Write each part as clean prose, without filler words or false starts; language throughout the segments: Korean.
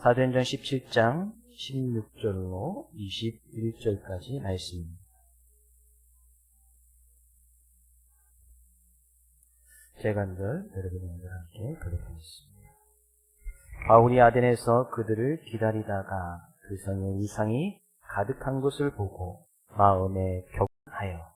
사도행전 17장 16절로 21절까지 말씀입니다. 제가 한 절 여러분과 함께 교독하겠습니다. 바울이 아덴에서 그들을 기다리다가 그 성의 우상이 가득한 것을 보고 마음에 격하여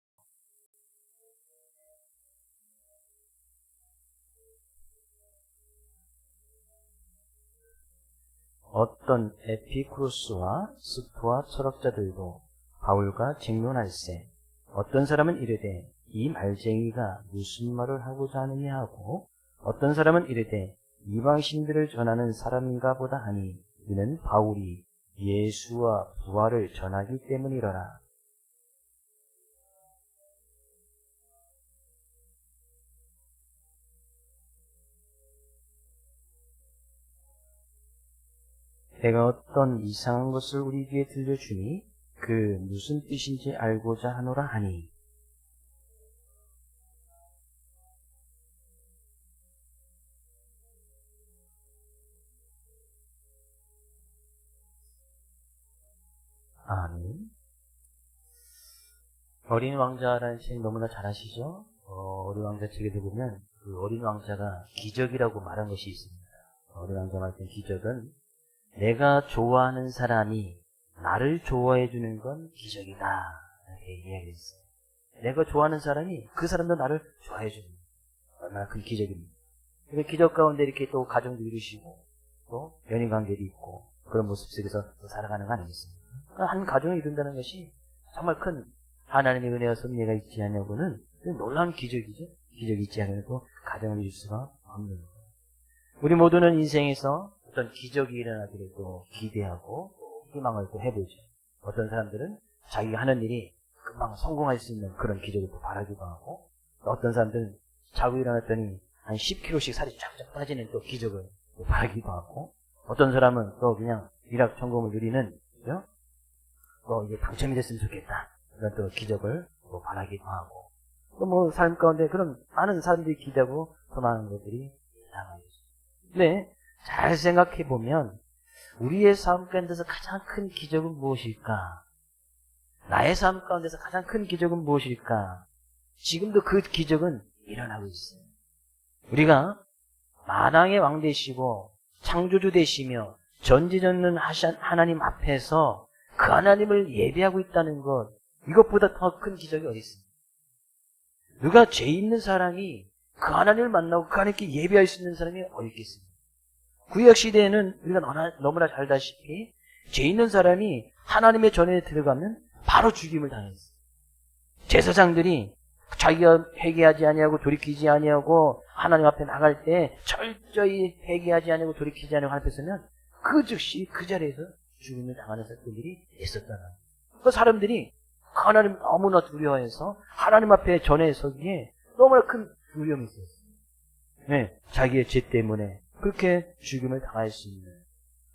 어떤 에피쿠로스와 스토아 철학자들도 바울과 쟁론할세 어떤 사람은 이르되 이 말쟁이가 무슨 말을 하고자 하느냐 하고 어떤 사람은 이르되 이방신들을 전하는 사람인가 보다 하니 이는 바울이 예수와 부활을 전하기 때문이로라. 내가 어떤 이상한 것을 우리 귀에 들려주니 그 무슨 뜻인지 알고자 하노라 하니 아멘. 어린 왕자라는 책 너무나 잘 아시죠? 어린 왕자 책에도 보면 그 어린 왕자가 기적이라고 말한 것이 있습니다. 어린 왕자 말씀 기적은 내가 좋아하는 사람이 나를 좋아해 주는 건 기적이다. 이렇게 이야기했어요. 내가 좋아하는 사람이 그 사람도 나를 좋아해 주는 얼마나 큰 기적입니다. 그 기적 가운데 이렇게 또 가정도 이루시고 또 연인 관계도 있고 그런 모습 속에서 또 살아가는 거 아니겠습니까? 한 가정을 이룬다는 것이 정말 큰 하나님의 은혜와 섭리가 있지 않냐고는 놀라운 기적이죠. 기적이 있지 않으면 또 가정을 이룰 수가 없는 거예요. 우리 모두는 인생에서 어떤 기적이 일어나기를 또 기대하고 희망을 또 해보죠. 어떤 사람들은 자기가 하는 일이 금방 성공할 수 있는 그런 기적을 또 바라기도 하고 어떤 사람들은 자고 일어났더니 한 10kg씩 살이 쫙쫙 빠지는 또 기적을 또 바라기도 하고 어떤 사람은 또 그냥 일확천금을 누리는 그죠? 또 이게 당첨이 됐으면 좋겠다. 그런 또 기적을 또 바라기도 하고 또 뭐 삶 가운데 그런 많은 사람들이 기대하고 더 많은 것들이 나가겠죠. 근데 잘 생각해 보면 우리의 삶 가운데서 가장 큰 기적은 무엇일까? 나의 삶 가운데서 가장 큰 기적은 무엇일까? 지금도 그 기적은 일어나고 있어요. 우리가 만왕의 왕 되시고 창조주 되시며 전지전능 하나님 앞에서 그 하나님을 예배하고 있다는 것, 이것보다 더 큰 기적이 어디 있습니까? 누가 죄 있는 사람이 그 하나님을 만나고 그 하나님께 예배할 수 있는 사람이 어디 있겠습니까? 구약시대에는 우리가 너무나 잘 다시피 죄 있는 사람이 하나님의 전에 들어가면 바로 죽임을 당했어요. 제사장들이 자기가 회개하지 아니하고 돌이키지 아니하고 하나님 앞에 나갈 때 철저히 회개하지 아니하고 돌이키지 아니하고 하나님 앞에 서면 그 즉시 그 자리에서 죽임을 당하는 사건들이 있었다는 거예요. 그 사람들이 하나님 너무나 두려워해서 하나님 앞에 전에 서기에 너무나 큰 두려움이 있었어요. 네, 자기의 죄 때문에 그렇게 죽임을 당할 수 있는.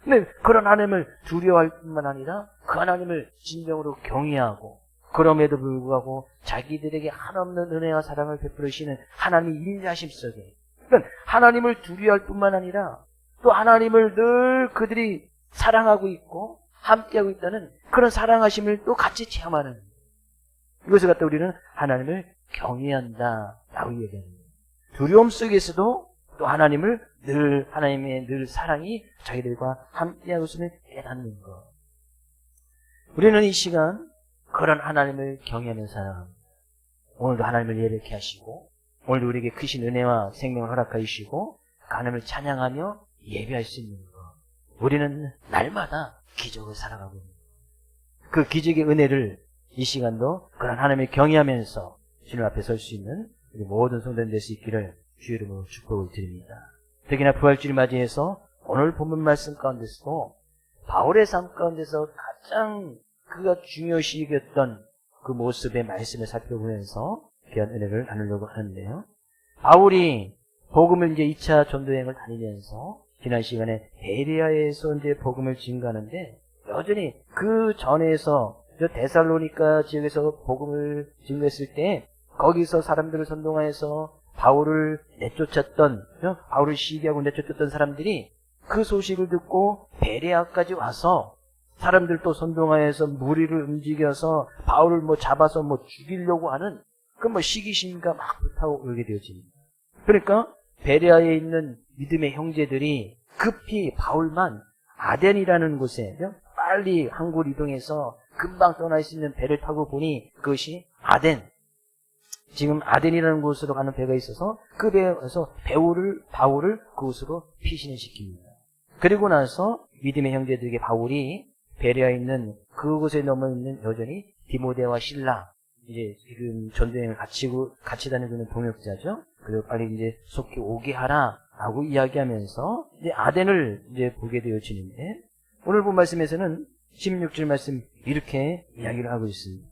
근데 그런 하나님을 두려워할 뿐만 아니라 그 하나님을 진정으로 경외하고 그럼에도 불구하고 자기들에게 한없는 은혜와 사랑을 베풀으시는 하나님의 인자심 속에 그러니까 하나님을 두려워할 뿐만 아니라 또 하나님을 늘 그들이 사랑하고 있고 함께하고 있다는 그런 사랑하심을 또 같이 체험하는 이것을 갖다 우리는 하나님을 경외한다라고 얘기하는 거예요. 두려움 속에서도 또 하나님을 하나님의 늘 사랑이 자기들과 함께하고 있음을 깨닫는 것. 우리는 이 시간 그런 하나님을 경외하며 살아갑니다. 오늘도 하나님을 예배케 하시고 오늘도 우리에게 크신 은혜와 생명을 허락하시고 하나님을 찬양하며 예배할 수 있는 것. 우리는 날마다 기적을 살아가고 있는 것. 그 기적의 은혜를 이 시간도 그런 하나님을 경외하면서 주님 앞에 설 수 있는 우리 모든 성도들 될 수 있기를 주의 이름으로 축복을 드립니다. 특히나 부활주를 맞이해서 오늘 본문 말씀 가운데서도 바울의 삶 가운데서 가장 그가 중요시 여겼던 그 모습의 말씀을 살펴보면서 귀한 은혜를 나누려고 하는데요. 바울이 복음을 이제 2차 전도여행을 다니면서 지난 시간에 베레아에서 이제 복음을 증거하는데 여전히 그 전에서 데살로니가 지역에서 복음을 증거했을 때 거기서 사람들을 선동하여서 바울을 내쫓았던 바울을 시기하고 내쫓았던 사람들이 그 소식을 듣고 베레아까지 와서 사람들도 선동하여서 무리를 움직여서 바울을 뭐 잡아서 뭐 죽이려고 하는 그 뭐 시기심과 막 불타오르게 되어집니다. 그러니까 베레아에 있는 믿음의 형제들이 급히 바울만 아덴이라는 곳에 빨리 항구를 이동해서 금방 떠날 수 있는 배를 타고 보니 그것이 아덴, 지금 아덴이라는 곳으로 가는 배가 있어서 그 배에서 바울을 그곳으로 피신을 시킵니다. 그리고 나서 믿음의 형제들에게 바울이 베레아에 있는 그곳에 넘어 있는 여전히 디모데와 실라, 이제 지금 전도여행을 같이 다니는 동역자죠. 그리고 빨리 이제 속히 오게 하라라고 이야기하면서 이제 아덴을 이제 보게 되어지는데, 오늘 본 말씀에서는 16절 말씀 이렇게 이야기를 하고 있습니다.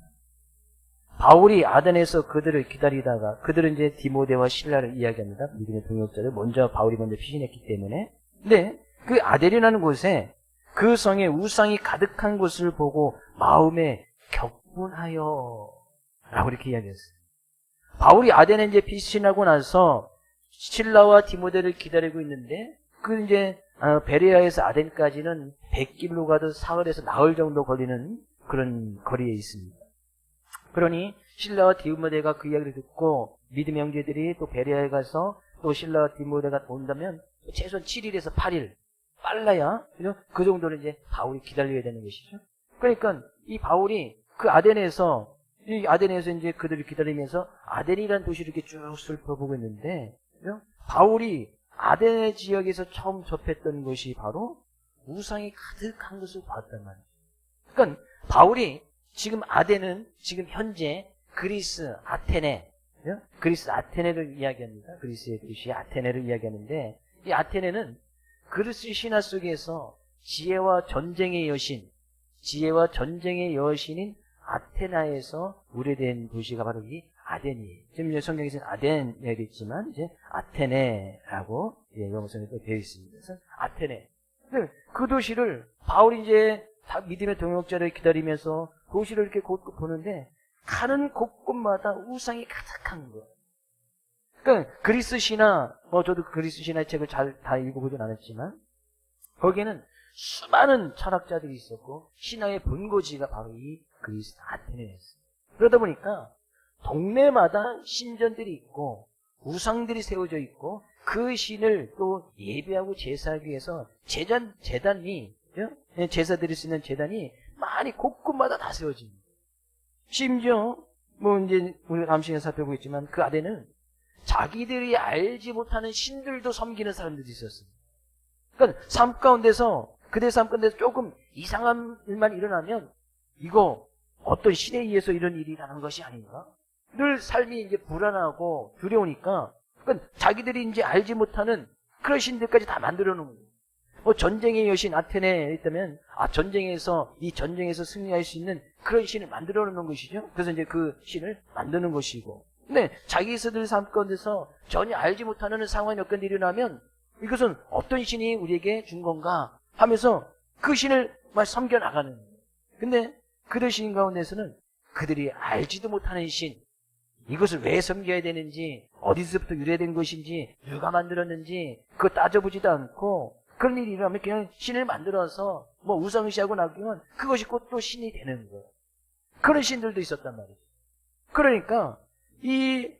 바울이 아덴에서 그들을 기다리다가, 그들은 이제 디모데와 실라를 이야기합니다. 믿음의 동역자를 바울이 먼저 피신했기 때문에. 근데 그 아덴이라는 곳에 그 성에 우상이 가득한 곳을 보고 마음에 격분하여 라고 이렇게 이야기했어요. 바울이 아덴에 이제 피신하고 나서 실라와 디모데를 기다리고 있는데, 그 이제 베레아에서 아덴까지는 100길로 가도 사흘에서 나흘 정도 걸리는 그런 거리에 있습니다. 그러니 실라와 디모데가 그 이야기를 듣고 믿음의 형제들이 또 베레아에 가서 또 실라와 디모데가 온다면 최소한 7일에서 8일 빨라야 그 정도는 이제 바울이 기다려야 되는 것이죠. 그러니까 이 바울이 그 아덴에서 이제 그들을 기다리면서 아덴이라는 도시를 이렇게 쭉 살펴보고 있는데, 바울이 아덴 지역에서 처음 접했던 것이 바로 우상이 가득한 것을 봤단 말이에요. 그러니까 바울이 지금 아덴은 지금 현재 그리스 아테네를 이야기합니다. 그리스의 도시 아테네를 이야기하는데, 이 아테네는 그리스 신화 속에서 지혜와 전쟁의 여신인 아테나에서 우려된 도시가 바로 이 아덴이에요. 지금 성경에서는 아덴 이야기했지만 이제 아테네라고 영어성에 또 되어 있습니다. 그래서 아테네. 그 도시를 바울이 이제 다 믿음의 동역자를 기다리면서 도시를 이렇게 곳곳 보는데 가는 곳곳마다 우상이 가득한 거예요. 그러니까 그리스 신화, 저도 그리스 신화 책을 다 읽어보진 않았지만 거기에는 수많은 철학자들이 있었고 신화의 본고지가 바로 이 그리스 아테네였어요. 그러다 보니까 동네마다 신전들이 있고 우상들이 세워져 있고 그 신을 또 예배하고 제사하기 위해서 제단이 제사 드릴 수 있는 제단이 많이 곳곳마다 다 세워집니다. 심지어 이제 우리가 다음 시간에 살펴보겠지만 그 아덴은 자기들이 알지 못하는 신들도 섬기는 사람들이 있었습니다. 그러니까 그들의 삶 가운데서 조금 이상한 일만 일어나면 이거 어떤 신에 의해서 이런 일이 일어나는 것이 아닌가? 늘 삶이 이제 불안하고 두려우니까 그러니까 자기들이 이제 알지 못하는 그런 신들까지 다 만들어 놓은 거예요. 전쟁의 여신 아테네에 있다면 전쟁에서 승리할 수 있는 그런 신을 만들어 놓는 것이죠. 그래서 이제 그 신을 만드는 것이고, 근데 자기들 삶 가운데서 전혀 알지 못하는 상황 여건이 일어나면 이것은 어떤 신이 우리에게 준 건가 하면서 그 신을 막 섬겨 나가는 거예요. 근데 그들 신 가운데서는 그들이 알지도 못하는 신, 이것을 왜 섬겨야 되는지, 어디서부터 유래된 것인지, 누가 만들었는지 그거 따져보지도 않고 그런 일이 일어나면 그냥 신을 만들어서 우상의식하고 나가면 그것이 곧 또 신이 되는 거예요. 그런 신들도 있었단 말이죠. 그러니까 이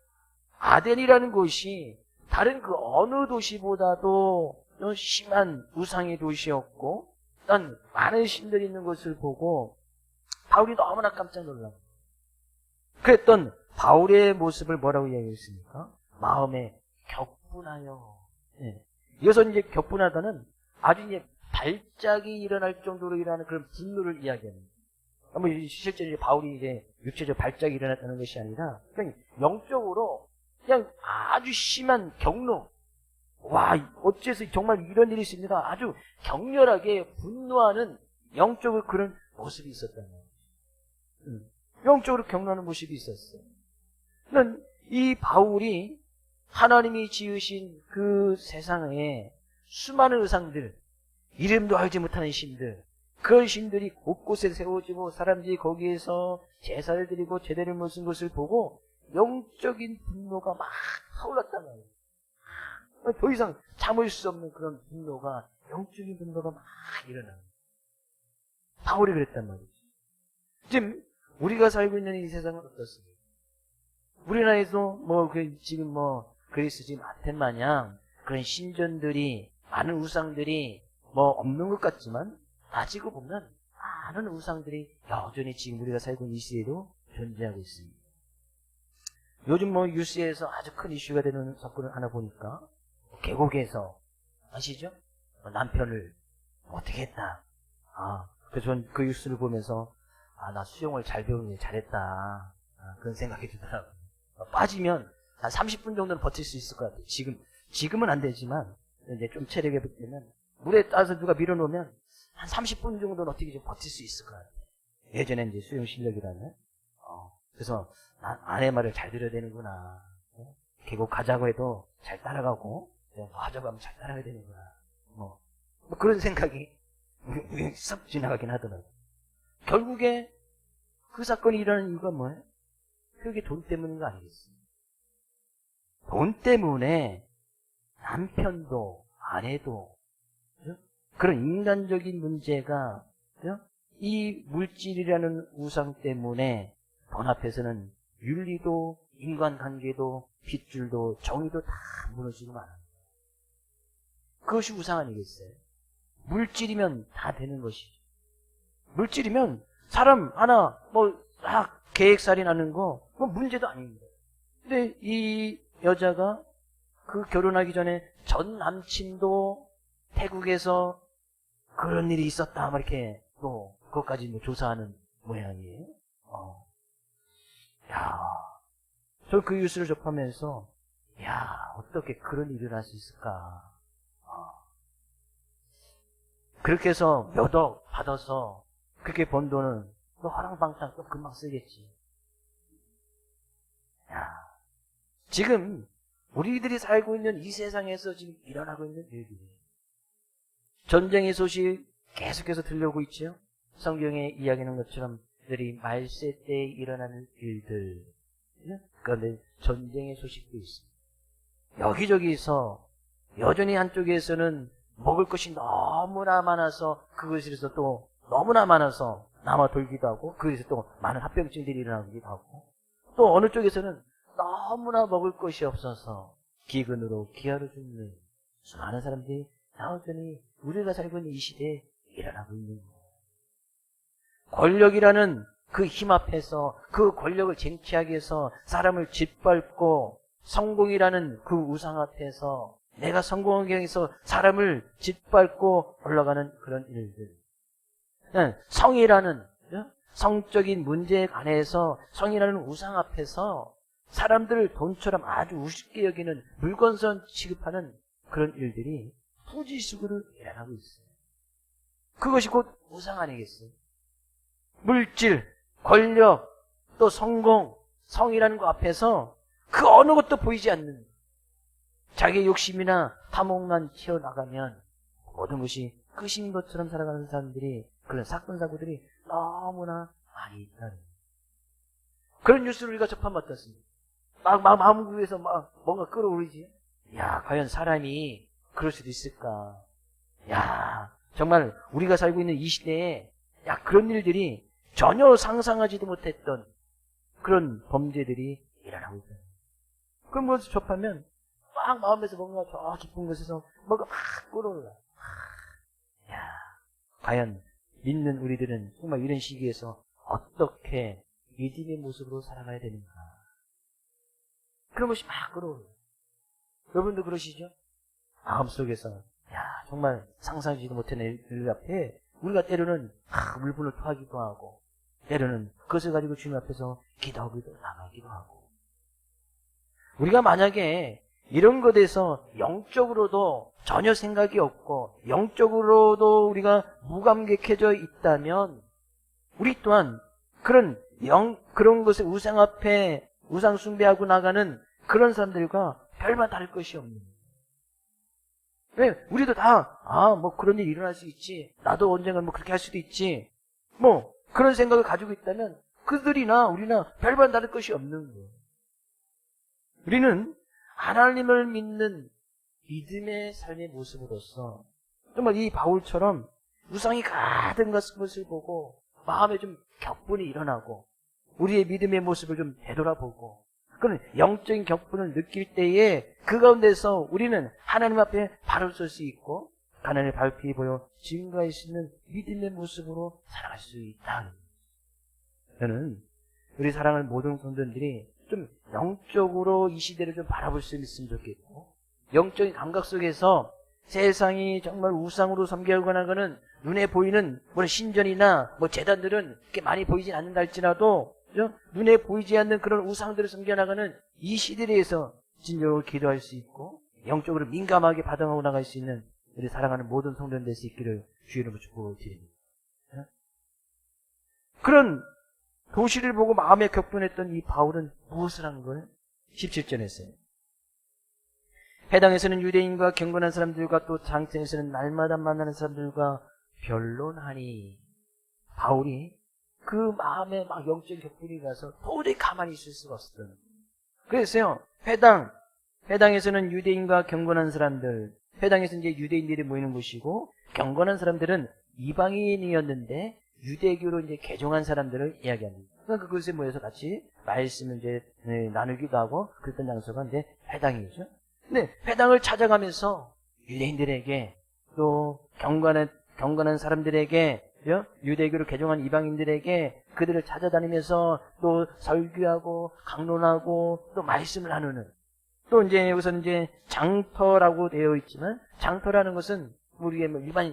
아덴이라는 곳이 다른 그 어느 도시보다도 심한 우상의 도시였고 난 많은 신들이 있는 것을 보고 바울이 너무나 깜짝 놀라고 그랬던 바울의 모습을 뭐라고 이야기했습니까? 마음에 격분하여. 이어서 이제 격분하다는 아주 이제 발작이 일어날 정도로 일어나는 그런 분노를 이야기합니다. 실제로 바울이 이제 육체적 발작이 일어났다는 것이 아니라 그냥 영적으로 그냥 아주 심한 격노. 와, 어째서 정말 이런 일이 있습니다. 아주 격렬하게 분노하는 영적으로 그런 모습이 있었다는 거예요. 영적으로 격노하는 모습이 있었어요. 이 바울이 하나님이 지으신 그 세상에 수많은 의상들, 이름도 알지 못하는 신들, 그런 신들이 곳곳에 세워지고 사람들이 거기에서 제사를 드리고 제대를 모신 것을 보고 영적인 분노가 막 타올랐단 말이에요. 더 이상 참을 수 없는 그런 분노가 영적인 분노가 막 일어나는 거예요. 바울이 그랬단 말이지. 지금 우리가 살고 있는 이 세상은 어떻습니까? 우리나라에도 지금 그리스 지금 아텐 마냥 그런 신전들이, 많은 우상들이 없는 것 같지만, 따지고 보면 많은 우상들이 여전히 지금 우리가 살고 있는 이 시대에도 존재하고 있습니다. 요즘 뉴스에서 아주 큰 이슈가 되는 사건을 하나 보니까, 계곡에서, 아시죠? 남편을 어떻게 했다. 그래서 전 그 뉴스를 보면서, 나 수영을 잘 배우니 잘했다. 그런 생각이 들더라고요. 빠지면 한 30분 정도는 버틸 수 있을 것 같아요. 지금은 안 되지만, 이제 좀 체력이 붙으면, 물에 따라서 누가 밀어놓으면, 한 30분 정도는 어떻게 좀 버틸 수 있을 것 같아요. 예전에 이제 수영 실력이라면. 그래서, 아내 말을 잘 들어야 되는구나. 계곡 가자고 해도 잘 따라가고, 하자고 하면 잘 따라가야 되는구나. 그런 생각이 썩 지나가긴 하더라고요. 결국에 그 사건이 일어나는 이유가 뭐예요? 그게 돈 때문인 거 아니겠어요? 돈 때문에 남편도 아내도, 그죠? 그런 인간적인 문제가, 그죠? 이 물질이라는 우상 때문에 돈 앞에서는 윤리도, 인간관계도, 핏줄도, 정의도 다 무너지고 말아요. 그것이 우상 아니겠어요? 물질이면 다 되는 것이죠. 물질이면 사람 하나 계획살인하는 거 그건 문제도 아닙니다. 근데 이 여자가 그 결혼하기 전에 전 남친도 태국에서 그런 일이 있었다 이렇게 또 그것까지 조사하는 모양이에요. 저 그 뉴스를 접하면서 어떻게 그런 일을 할 수 있을까? 그렇게 해서 몇 억 받아서 그렇게 번 돈은 또 화랑방탕 또 금방 쓰겠지. 지금 우리들이 살고 있는 이 세상에서 지금 일어나고 있는 일들이 전쟁의 소식 계속해서 들려오고 있죠. 성경에 이야기하는 것처럼 들이 말세 때에 일어나는 일들, 그런데 전쟁의 소식도 있습니다. 여기저기서 여전히 한쪽에서는 먹을 것이 너무나 많아서 그것에서 또 너무나 많아서 남아 돌기도 하고 그것에서 또 많은 합병증들이 일어나기도 하고 또 어느 쪽에서는 너무나 먹을 것이 없어서 기근으로 기아로 죽는 수많은 사람들이 여전히 우리가 살고 있는 이 시대에 일어나고 있는 거예요. 권력이라는 그 힘 앞에서 그 권력을 쟁취하기 위해서 사람을 짓밟고 성공이라는 그 우상 앞에서 내가 성공하기 위해서 사람을 짓밟고 올라가는 그런 일들. 성이라는 성적인 문제에 관해서 성이라는 우상 앞에서 사람들을 돈처럼 아주 우습게 여기는 물건선 취급하는 그런 일들이 부지식으로 일어나고 있어요. 그것이 곧 우상 아니겠어요? 물질, 권력, 또 성공, 성이라는 것 앞에서 그 어느 것도 보이지 않는 자기의 욕심이나 탐욕만 튀어나가면 모든 것이 끝인 것처럼 살아가는 사람들이 그런 사건 사고들이 너무나 많이 있다는 그런 뉴스를 우리가 접하면 어떻습니까? 마음구에서 뭔가 끌어오르지. 과연 사람이 그럴 수도 있을까? 정말 우리가 살고 있는 이 시대에 그런 일들이 전혀 상상하지도 못했던 그런 범죄들이 일어나고 있어요. 그런 것을 접하면 마음에서 뭔가 저 깊은 곳에서 뭔가 끌어올라. 과연 믿는 우리들은 정말 이런 시기에서 어떻게 믿음의 모습으로 살아가야 되는가? 그런 것이 끌어올라. 여러분도 그러시죠? 마음속에서 정말 상상하지도 못한 일 앞에 우리가 때로는 물분을 토하기도 하고 때로는 그것을 가지고 주님 앞에서 기도하기도 나가기도 하고 우리가 만약에 이런 것에서 영적으로도 전혀 생각이 없고 영적으로도 우리가 무감격해져 있다면 우리 또한 그런 것을 우상 앞에 우상 숭배하고 나가는 그런 사람들과 별반 다를 것이 없는. 왜? 우리도 다 그런 일이 일어날 수 있지. 나도 언젠가 그렇게 할 수도 있지. 그런 생각을 가지고 있다면 그들이나 우리나 별반 다를 것이 없는 거예요. 우리는 하나님을 믿는 믿음의 삶의 모습으로서 정말 이 바울처럼 우상이 가득 것을 보고 마음에 좀 격분이 일어나고 우리의 믿음의 모습을 좀 되돌아보고 그런 영적인 격분을 느낄 때에 그 가운데서 우리는 하나님 앞에 바로 설 수 있고 가난의 발길이 보여 증거할 수 있는 믿음의 모습으로 살아갈 수 있다. 저는 우리 사랑하는 모든 성도들이 좀 영적으로 이 시대를 좀 바라볼 수 있으면 좋겠고 영적인 감각 속에서 세상이 정말 우상으로 섬겨가는 거는 눈에 보이는 뭐 신전이나 뭐 제단들은 그렇게 많이 보이진 않는다 할지라도 그죠? 눈에 보이지 않는 그런 우상들을 섬겨나가는 이 시대에서 진정으로 기도할 수 있고 영적으로 민감하게 받아가고 나갈 수 있는 우리 사랑하는 모든 성도들 될 수 있기를 주의 이름으로 축복드립니다. 그런 도시를 보고 마음에 격분했던 이 바울은 무엇을 한 걸 17절에 했어요. 해당에서는 유대인과 경건한 사람들과 또 장태에서는 날마다 만나는 사람들과 변론하니 바울이 그 마음에 막 영적 격분이 가서 도저히 가만히 있을 수가 없었던 거예요. 그래서요 회당에서는 유대인과 경건한 사람들, 회당에서 이제 유대인들이 모이는 곳이고 경건한 사람들은 이방인이었는데 유대교로 이제 개종한 사람들을 이야기합니다. 그러니까 그곳에 모여서 같이 말씀을 이제 나누기도 하고 그랬던 장소가 이제 회당이죠. 근데 회당을 찾아가면서 유대인들에게 또 경건한 사람들에게 유대교로 개종한 이방인들에게 그들을 찾아다니면서 또 설교하고 강론하고 또 말씀을 나누는 또 이제 여기서는 이제 장터라고 되어 있지만 장터라는 것은 우리의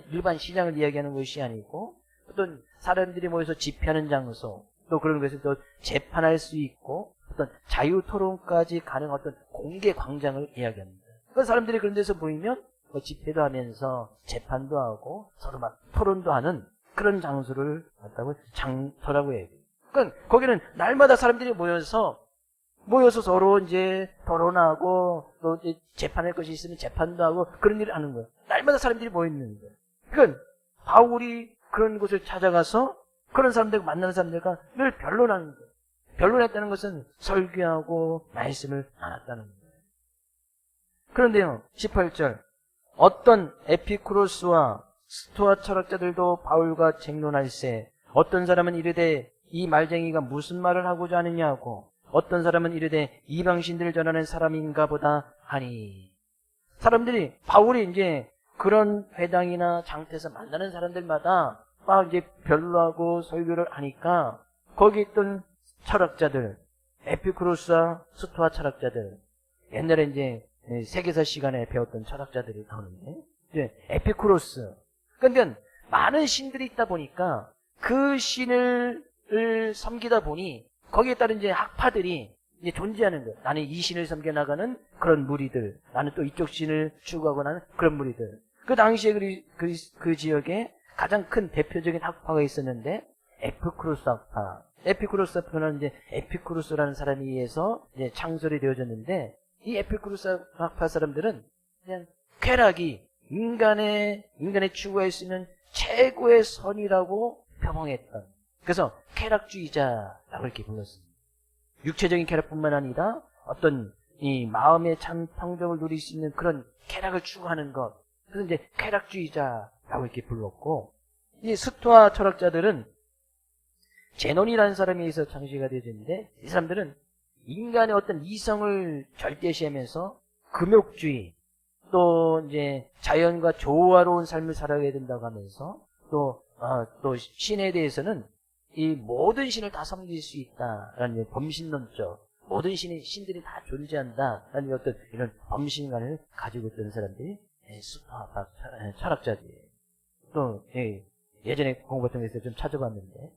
일반 시장을 이야기하는 것이 아니고 어떤 사람들이 모여서 집회하는 장소 또 그런 것을 또 재판할 수 있고 어떤 자유 토론까지 가능한 어떤 공개 광장을 이야기합니다. 그 사람들이 그런 데서 모이면 뭐 집회도 하면서 재판도 하고 서로 막 토론도 하는 그런 장소를 갖다고 장터라고 해요. 그러니까 거기는 날마다 사람들이 모여서 서로 이제 토론하고 또 이제 재판할 것이 있으면 재판도 하고 그런 일을 하는 거예요. 날마다 사람들이 모여 있는 거예요. 그러니까 바울이 그런 곳을 찾아가서 그런 사람들과 만나는 사람들과 늘 변론하는 거예요. 변론했다는 것은 설교하고 말씀을 나눴다는 거예요. 그런데요, 18절 어떤 에피쿠로스와 스토아 철학자들도 바울과 쟁론할세 어떤 사람은 이르되 이 말쟁이가 무슨 말을 하고자 하느냐고 어떤 사람은 이르되 이방신들을 전하는 사람인가 보다 하니 사람들이 바울이 이제 그런 회당이나 장터에서 만나는 사람들마다 막 이제 변론하고 설교를 하니까 거기 있던 철학자들 에피쿠로스와 스토아 철학자들 옛날에 이제 세계사 시간에 배웠던 철학자들이 나오는데 이제 에피쿠로스 그러니까 많은 신들이 있다 보니까 그 신을 섬기다 보니 거기에 따른 이제 학파들이 이제 존재하는 거예요. 나는 이 신을 섬겨 나가는 그런 무리들, 나는 또 이쪽 신을 추구하고 나는 그런 무리들. 그 당시에 그 지역에 가장 큰 대표적인 학파가 있었는데 에피쿠로스 학파. 에피쿠로스 학파는 이제 에피쿠로스라는 사람에 의해서 이제 창설이 되어졌는데 이 에피쿠로스 학파 사람들은 그냥 쾌락이 인간의 추구할 수 있는 최고의 선이라고 표방했던. 그래서 쾌락주의자라고 이렇게 불렀습니다. 육체적인 쾌락뿐만 아니라 어떤 이 마음의 참 평정을 누릴 수 있는 그런 쾌락을 추구하는 것. 그래서 이제 쾌락주의자라고 이렇게 불렀고, 이 스토아 철학자들은 제논이라는 사람에 의해서 창시가 되어졌는데, 이 사람들은 인간의 어떤 이성을 절대시하면서 금욕주의, 또 이제 자연과 조화로운 삶을 살아가야 된다고 하면서 또 신에 대해서는 이 모든 신을 다 섬길 수 있다라는 범신론적 모든 신들이 다 존재한다라는 어떤 이런 범신관을 가지고 있던 사람들이 스토아 철학자들이에요. 또 예전에 공부 같은 데서 좀 찾아봤는데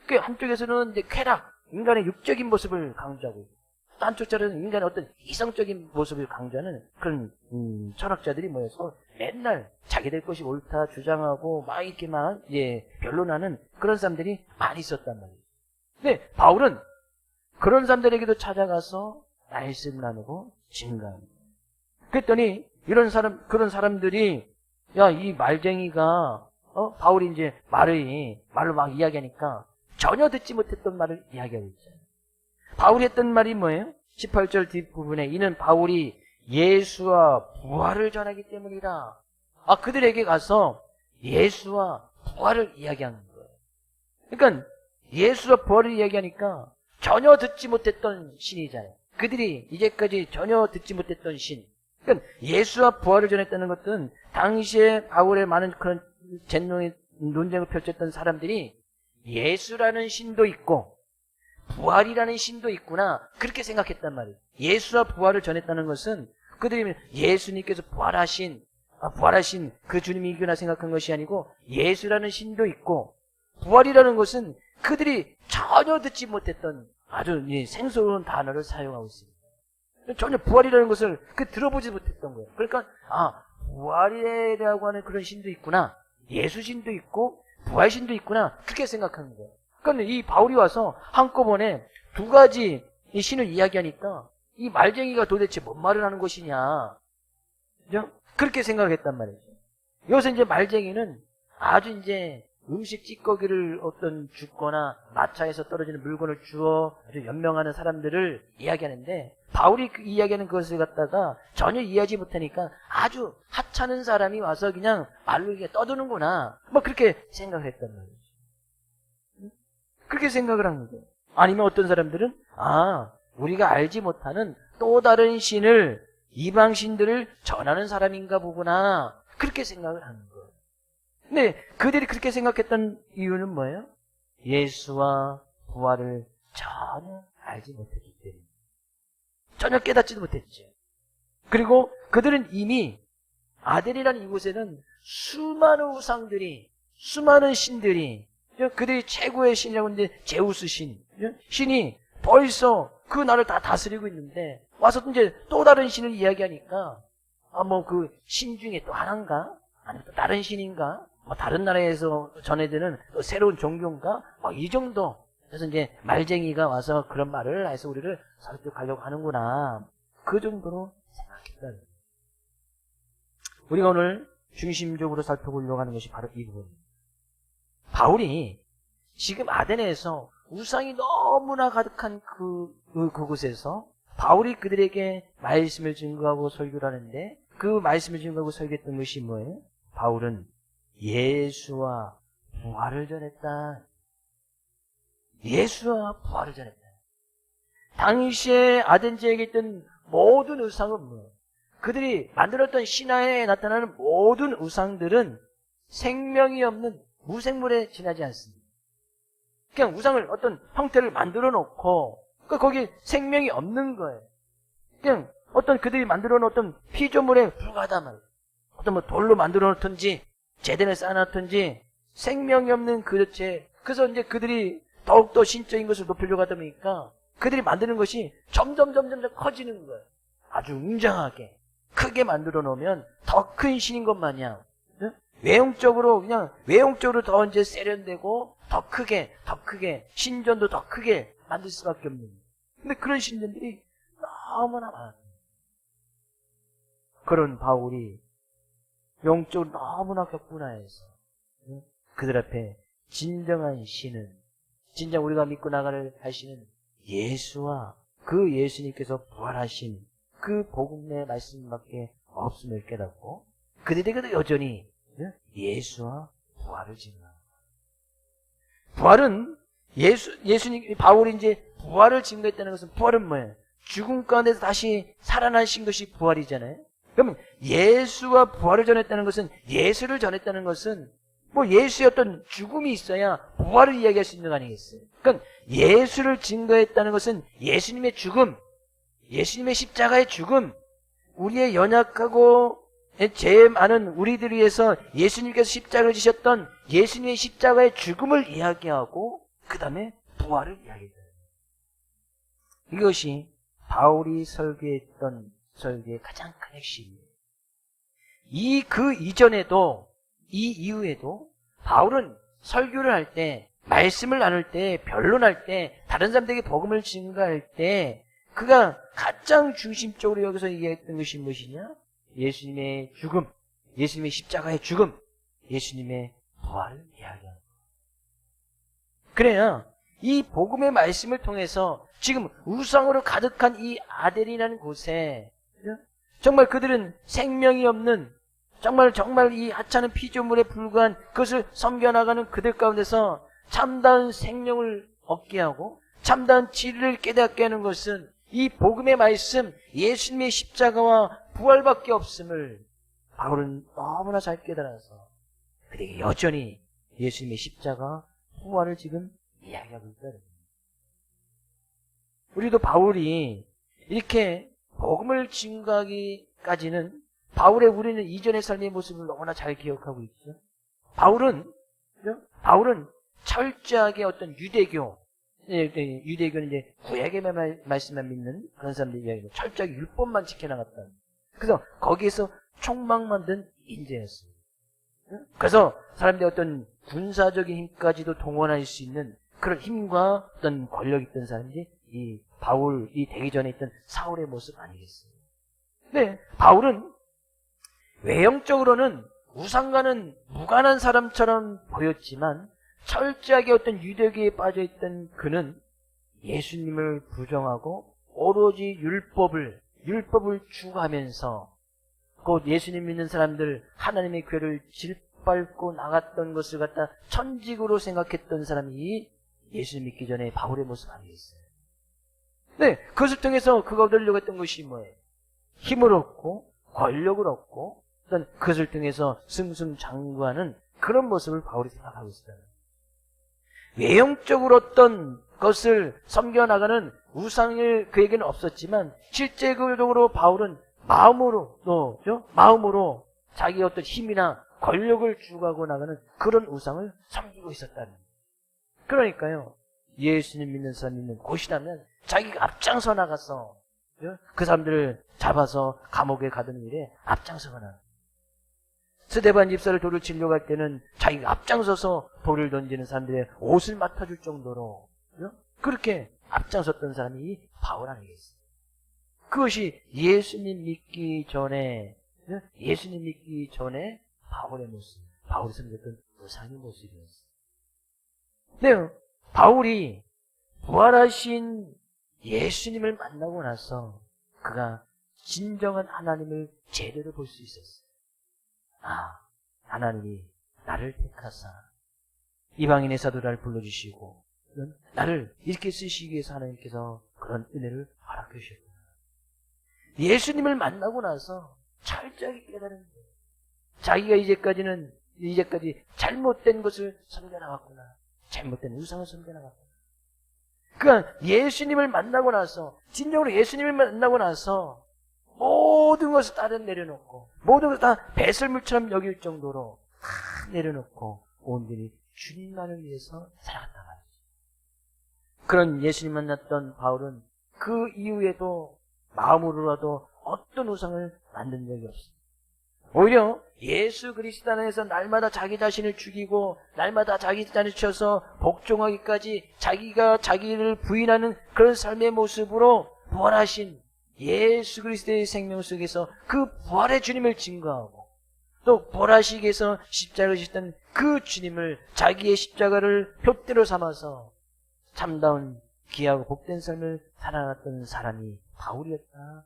그 한쪽에서는 이제 쾌락, 인간의 육적인 모습을 강조하고 있고 또 한쪽에서는 인간의 어떤 이성적인 모습을 강조하는 그런 철학자들이 모여서 맨날 자기들 것이 옳다 주장하고 막 이렇게만 변론하는 그런 사람들이 많이 있었단 말이에요. 근데 바울은 그런 사람들에게도 찾아가서 말씀 나누고 증거합니다. 그랬더니 그런 사람들이 야, 이 말쟁이가 바울이 이제 말로 막 이야기하니까 전혀 듣지 못했던 말을 이야기하고 있어요. 바울이 했던 말이 뭐예요? 18절 뒷부분에 이는 바울이 예수와 부활을 전하기 때문이라. 그들에게 가서 예수와 부활을 이야기하는 거예요. 그러니까 예수와 부활을 이야기하니까 전혀 듣지 못했던 신이잖아요. 그들이 이제까지 전혀 듣지 못했던 신. 그러니까 예수와 부활을 전했다는 것은 당시에 바울의 많은 그런 논쟁을 펼쳤던 사람들이 예수라는 신도 있고 부활이라는 신도 있구나, 그렇게 생각했단 말이에요. 예수와 부활을 전했다는 것은 그들이 예수님께서 부활하신 그 주님이구나 생각한 것이 아니고 예수라는 신도 있고 부활이라는 것은 그들이 전혀 듣지 못했던 아주 생소한 단어를 사용하고 있습니다. 전혀 부활이라는 것을 들어보지 못했던 거예요. 그러니까 부활이라고 하는 그런 신도 있구나, 예수신도 있고 부활신도 있구나, 그렇게 생각하는 거예요. 그러니까 이 바울이 와서 한꺼번에 두 가지 이 신을 이야기하니까 이 말쟁이가 도대체 뭔 말을 하는 것이냐, 그죠? 그렇게 생각했단 말이죠. 여기서 이제 말쟁이는 아주 이제 음식 찌꺼기를 어떤 줍거나 마차에서 떨어지는 물건을 주어 아주 연명하는 사람들을 이야기하는데, 바울이 이야기하는 그것을 갖다가 전혀 이해하지 못하니까 아주 하찮은 사람이 와서 그냥 말로 이렇게 떠드는구나, 그렇게 생각을 했단 말이죠. 그렇게 생각을 한 거예요. 아니면 어떤 사람들은 우리가 알지 못하는 또 다른 신을, 이방 신들을 전하는 사람인가 보구나, 그렇게 생각을 하는 거예요. 근데 그들이 그렇게 생각했던 이유는 뭐예요? 예수와 부활을 전혀 알지 못했기 때문에, 전혀 깨닫지도 못했죠. 그리고 그들은 이미 아델이라는 이곳에는 수많은 우상들이, 수많은 신들이, 그들이 최고의 신이라고 하는데 제우스 신이 벌써 그 나라를 다 다스리고 있는데 와서 이제 또 다른 신을 이야기하니까 그 신 중에 또 하나인가? 아니면 또 다른 신인가? 다른 나라에서 전해드는 새로운 종교인가? 이 정도. 그래서 이제 말쟁이가 와서 그런 말을 해서 우리를 설득하려고 하는구나, 그 정도로 생각했다. 우리가 오늘 중심적으로 살펴보려고 하는 것이 바로 이 부분입니다. 바울이 지금 아데네에서 우상이 너무나 가득한 그곳에서 바울이 그들에게 말씀을 증거하고 설교를 하는데, 그 말씀을 증거하고 설교했던 것이 뭐예요? 바울은 예수와 부활을 전했다. 예수와 부활을 전했다. 당시에 아덴 지역에 있던 모든 우상은 뭐예요? 그들이 만들었던 신화에 나타나는 모든 우상들은 생명이 없는 무생물에 지나지 않습니다. 그냥 우상을 어떤 형태를 만들어 놓고 거기 생명이 없는 거예요. 그냥 어떤 그들이 만들어 놓은 어떤 피조물에 불과하다 말이에요. 어떤 돌로 만들어 놓든지 제단에 쌓아놨든지 생명이 없는 그릇에, 그래서 이제 그들이 더욱더 신적인 것을 높이려고 하다 보니까 그들이 만드는 것이 점점 커지는 거예요. 아주 웅장하게 크게 만들어 놓으면 더 큰 신인 것 마냥 외형적으로 더 이제 세련되고 더 크게 신전도 더 크게 만들 수밖에 없는 거예요. 근데 그런 신전들이 너무나 많아요. 그런 바울이 영적으로 너무나 격분하여서 그들 앞에 진정한 신은, 진정 우리가 믿고 나가를 하시는 예수와 그 예수님께서 부활하신 그 복음의 말씀밖에 없음을 깨닫고 그들에게도 여전히 예수와 부활을 증거합니다. 부활은 예수님, 바울이 이제 부활을 증거했다는 것은, 부활은 뭐예요? 죽음 가운데서 다시 살아나신 것이 부활이잖아요. 그러면 예수와 부활을 전했다는 것은, 예수를 전했다는 것은 예수의 어떤 죽음이 있어야 부활을 이야기할 수 있는 거 아니겠어요? 그러니까 예수를 증거했다는 것은 예수님의 죽음, 예수님의 십자가의 죽음, 우리의 연약하고 죄 많은 우리들을 위해서 예수님께서 십자가를 지셨던 예수님의 십자가의 죽음을 이야기하고 그 다음에 부활을 이야기해요. 이것이 바울이 설교했던 설교의 가장 큰 핵심이에요. 그 이전에도, 이 이후에도 바울은 설교를 할 때, 말씀을 나눌 때, 변론할 때, 다른 사람들에게 복음을 증거할 때 그가 가장 중심적으로 여기서 얘기했던 것이 무엇이냐? 예수님의 죽음, 예수님의 십자가의 죽음, 예수님의 부활을 이야기하는 거예요. 그래야 이 복음의 말씀을 통해서 지금 우상으로 가득한 이 아델이라는 곳에 정말 그들은 생명이 없는, 정말 이 하찮은 피조물에 불과한 그것을 섬겨나가는 그들 가운데서 참다운 생명을 얻게 하고 참다운 진리를 깨닫게 하는 것은 이 복음의 말씀, 예수님의 십자가와 부활밖에 없음을 바울은 너무나 잘 깨달아서 그들에게 여전히 예수님의 십자가, 부활을 지금 이야기하고 있다는 겁니다. 우리도 바울이 이렇게 복음을 증거하기까지는 바울의 우리는 이전의 삶의 모습을 너무나 잘 기억하고 있죠. 바울은 철저하게 어떤 유대교는 이제 구약의 말씀만 믿는 그런 사람들이 이야기해요. 철저하게 율법만 지켜나갔다. 그래서 거기에서 촉망만 든 인재였어요. 그래서 사람들이 어떤 군사적인 힘까지도 동원할 수 있는 그런 힘과 어떤 권력 있던 사람들이 이 바울이 되기 전에 있던 사울의 모습 아니겠어요? 네, 바울은 외형적으로는 우상과는 무관한 사람처럼 보였지만 철저하게 어떤 유대교에 빠져있던 그는 예수님을 부정하고 오로지 율법을 추구하면서 곧 예수님 믿는 사람들 하나님의 교회를 짓밟고 나갔던 것을 갖다 천직으로 생각했던 사람이 예수님 믿기 전에 바울의 모습 아니겠어요? 네, 그것을 통해서 그가 얻으려고 했던 것이 뭐예요? 힘을 얻고 권력을 얻고 어떤 그것을 통해서 승승장구하는 그런 모습을 바울이 생각하고 있어요. 외형적으로 어떤 것을 섬겨나가는 우상을 그에게는 없었지만 실제적으로 바울은 마음으로 자기의 어떤 힘이나 권력을 추구하고 나가는 그런 우상을 섬기고 있었다는 거예요. 그러니까요, 예수님 믿는 사람 있는 곳이라면 자기가 앞장서 나가서 그 사람들을 잡아서 감옥에 가두는 일에 앞장서거나, 스데반 집사를 돌을 치려고 할 때는 자기가 앞장서서 돌을 던지는 사람들의 옷을 맡아줄 정도로 그렇게 앞장섰던 사람이 바울 아니겠어요? 그것이 예수님 믿기 전에 바울의 모습, 바울이 섬겼던 우상의 모습이었어요. 네, 바울이 부활하신 예수님을 만나고 나서 그가 진정한 하나님을 제대로 볼 수 있었어요. 아, 하나님이 나를 택하사 이방인의 사도를 불러주시고 나를 이렇게 쓰시기 위해서 하나님께서 그런 은혜를 허락해 주셨구나. 예수님을 만나고 나서 철저하게 깨달은 거예요. 자기가 이제까지 잘못된 것을 섬겨나갔구나. 잘못된 우상을 섬겨나갔구나. 그러니까 예수님을 만나고 나서, 진정으로 예수님을 만나고 나서 모든 것을 다 내려놓고 모든 것을 다 배설물처럼 여길 정도로 다 내려놓고 온전히 주님만을 위해서 살아갔다 말이죠. 그런 예수님 만났던 바울은 그 이후에도 마음으로라도 어떤 우상을 만든 적이 없습니다. 오히려 예수 그리스도 안에서 날마다 자기 자신을 죽이고 날마다 자기 자신을 쳐서 복종하기까지 자기가 자기를 부인하는 그런 삶의 모습으로 부활하신 예수 그리스도의 생명 속에서 그 부활의 주님을 증거하고 또 부활하시기 위해서 십자가를 지셨던 그 주님을 자기의 십자가를 표대로 삼아서 참다운 귀하고 복된 삶을 살아갔던 사람이 바울이었다.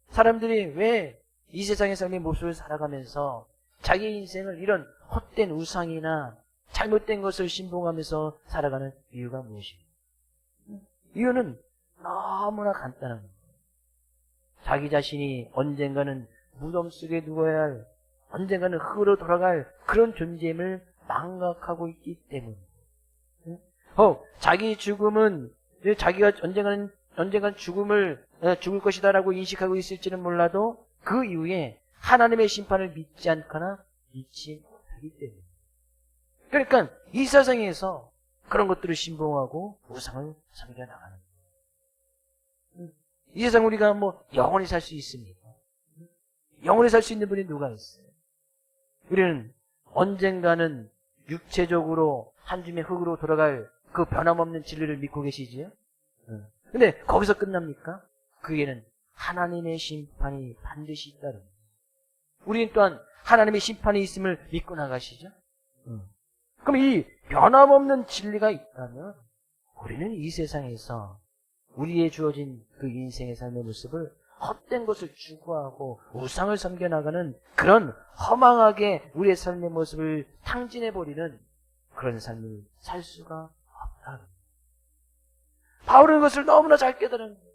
사람들이 왜 이 세상의 삶의 모습을 살아가면서 자기 인생을 이런 헛된 우상이나 잘못된 것을 신봉하면서 살아가는 이유가 무엇입니까? 이유는 너무나 간단한 겁니다. 자기 자신이 언젠가는 무덤 속에 누워야 할, 언젠가는 흙으로 돌아갈 그런 존재임을 망각하고 있기 때문에, 자기 죽음은 자기가 언젠가는 죽을 것이다라고 인식하고 있을지는 몰라도 그 이후에 하나님의 심판을 믿지 않거나 믿지 못하기 때문에. 그러니까 이 세상에서 그런 것들을 신봉하고 우상을 섬겨나가는 거예요. 이 세상 우리가 영원히 살 수 있습니까? 영원히 살 수 있는 분이 누가 있어요? 우리는 언젠가는 육체적으로 한 줌의 흙으로 돌아갈 그 변함없는 진리를 믿고 계시지요? 근데 거기서 끝납니까? 그에는 하나님의 심판이 반드시 있다는 거예요. 우리는 또한 하나님의 심판이 있음을 믿고 나가시죠? 그럼 이 변함없는 진리가 있다면 우리는 이 세상에서 우리의 주어진 그 인생의 삶의 모습을 헛된 것을 추구하고 우상을 섬겨나가는 그런 허망하게 우리의 삶의 모습을 탕진해버리는 그런 삶을 살 수가 없다. 바울은 그것을 너무나 잘 깨달은 거예요.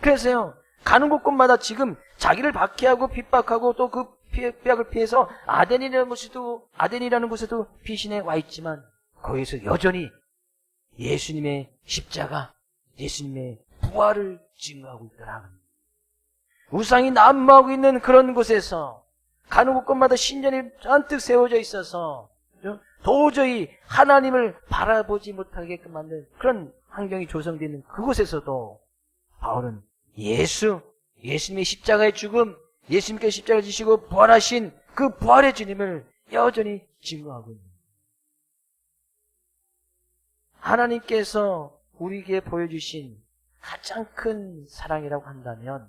그래서요, 가는 곳곳마다 지금 자기를 박해하고 핍박하고 또 그 핍박을 피해서 아덴이라는 곳에도 피신해 와 있지만 거기서 여전히 예수님의 십자가, 예수님의 부활을 증거하고 있더라. 우상이 난무하고 있는 그런 곳에서 가는 곳곳마다 신전이 잔뜩 세워져 있어서 도저히 하나님을 바라보지 못하게끔 만든 그런 환경이 조성되어 있는 그곳에서도 바울은 예수님의 십자가의 죽음, 예수님께 십자가를 지시고 부활하신 그 부활의 주님을 여전히 증거하고 있는 거예요. 하나님께서 우리에게 보여주신 가장 큰 사랑이라고 한다면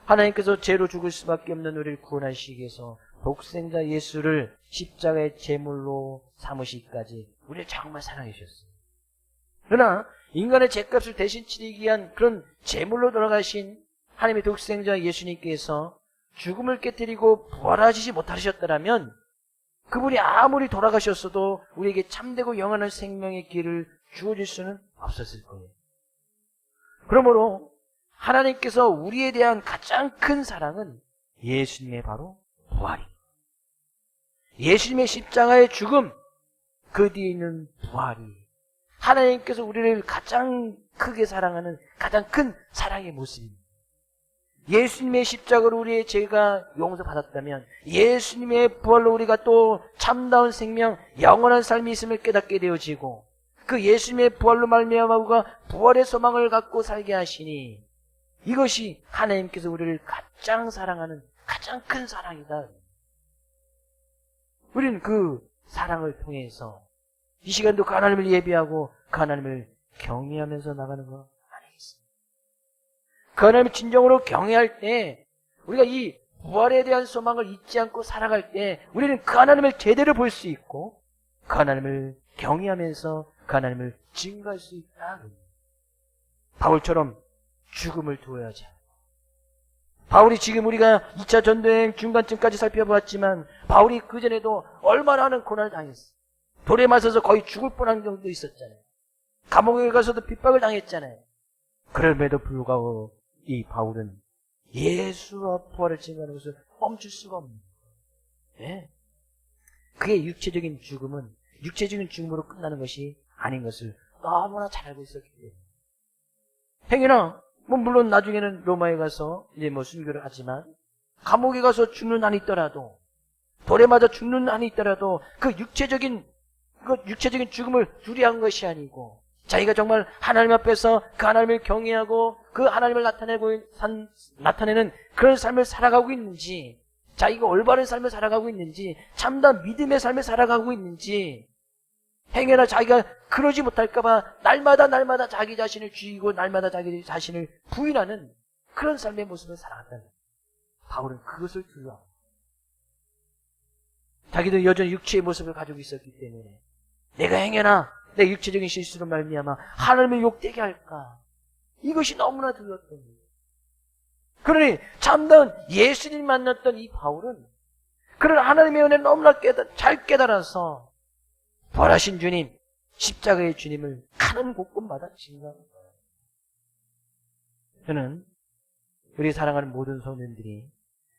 하나님께서 죄로 죽을 수밖에 없는 우리를 구원하시기 위해서 독생자 예수를 십자가의 제물로 삼으시기까지 우리를 정말 사랑해 주셨어요. 그러나 인간의 죄값을 대신 치르기 위한 그런 제물로 돌아가신 하나님의 독생자 예수님께서 죽음을 깨뜨리고 부활하시지 못하셨더라면 그분이 아무리 돌아가셨어도 우리에게 참되고 영원한 생명의 길을 주어줄 수는 없었을 거예요. 그러므로 하나님께서 우리에 대한 가장 큰 사랑은 예수님의 바로 부활입니다. 예수님의 십자가의 죽음, 그 뒤에 있는 부활이 하나님께서 우리를 가장 크게 사랑하는 가장 큰 사랑의 모습입니다. 예수님의 십자가로 우리의 죄가 용서받았다면 예수님의 부활로 우리가 또 참다운 생명, 영원한 삶이 있음을 깨닫게 되어지고 그 예수님의 부활로 말미암아 우리가 부활의 소망을 갖고 살게 하시니 이것이 하나님께서 우리를 가장 사랑하는 가장 큰 사랑이다. 우리는 그 사랑을 통해서 이 시간도 그 하나님을 예비하고 그 하나님을 경외하면서 나가는 거 아니겠습니까? 그 하나님을 진정으로 경외할 때 우리가 이 부활에 대한 소망을 잊지 않고 살아갈 때 우리는 그 하나님을 제대로 볼 수 있고 그 하나님을 경외하면서 그 하나님을 증거할 수 있다. 바울처럼 죽음을 두어야지. 바울이 지금 우리가 2차 전도여행 중간쯤까지 살펴보았지만 바울이 그전에도 얼마나 하는 고난을 당했어. 돌에 맞아서 거의 죽을 뻔한 정도 있었잖아요. 감옥에 가서도 핍박을 당했잖아요. 그럼에도 불구하고 이 바울은 예수와 부활을 증거하는 것을 멈출 수가 없는 거예요. 네. 그의 육체적인 죽음은 육체적인 죽음으로 끝나는 것이 아닌 것을 너무나 잘 알고 있었기 때문에. 행여나 물론 나중에는 로마에 가서 이제 순교를 하지만 감옥에 가서 죽는 한이 있더라도 돌에 맞아 죽는 한이 있더라도 그 육체적인 죽음을 두려워한 것이 아니고 자기가 정말 하나님 앞에서 그 하나님을 경외하고 그 하나님을 나타내는 그런 삶을 살아가고 있는지, 자기가 올바른 삶을 살아가고 있는지, 참된 믿음의 삶을 살아가고 있는지, 행여나 자기가 그러지 못할까봐 날마다 자기 자신을 죽이고 날마다 자기 자신을 부인하는 그런 삶의 모습을 살아갔다는 거예요. 바울은 그것을 두려워합니다. 자기도 여전히 육체의 모습을 가지고 있었기 때문에 내가 행여나 내 육체적인 실수로 말미암아 하나님을 욕되게 할까, 이것이 너무나 두려웠던 거예요. 그러니 참다운 예수님 만났던 이 바울은 그런 하나님의 은혜를 너무나 잘 깨달아서 부활하신 주님, 십자가의 주님을 가는 곳곳마다 증거하는 거예요. 저는 우리 사랑하는 모든 성도님들이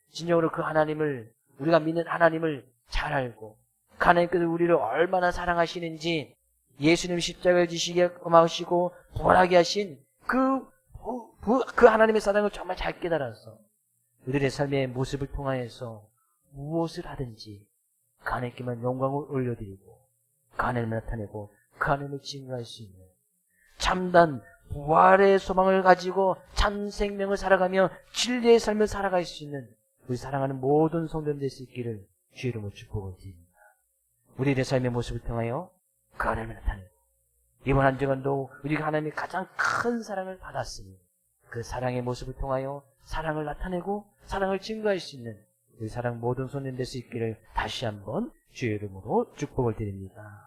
진정으로 그 하나님을, 우리가 믿는 하나님을 잘 알고 그 하나님께서 우리를 얼마나 사랑하시는지, 예수님 십자가를 지시게 하시고 부활하게 하신 그 하나님의 사랑을 정말 잘 깨달아서 우리의 삶의 모습을 통하여서 무엇을 하든지 그 하나님께만 영광을 올려드리고 그 하나님을 나타내고 그 하나님을 증거할 수 있는 참단 부활의 소망을 가지고 참 생명을 살아가며 진리의 삶을 살아갈 수 있는 우리 사랑하는 모든 성도들 될 수 있기를 주의 이름으로 축복을 드립니다. 우리의 삶의 모습을 통하여 그 하나님을 나타내고 이번 한 주간도 우리가 하나님의 가장 큰 사랑을 받았으니 그 사랑의 모습을 통하여 사랑을 나타내고 사랑을 증거할 수 있는 우리 사랑 모든 손님 될 수 있기를 다시 한번 주의 이름으로 축복을 드립니다.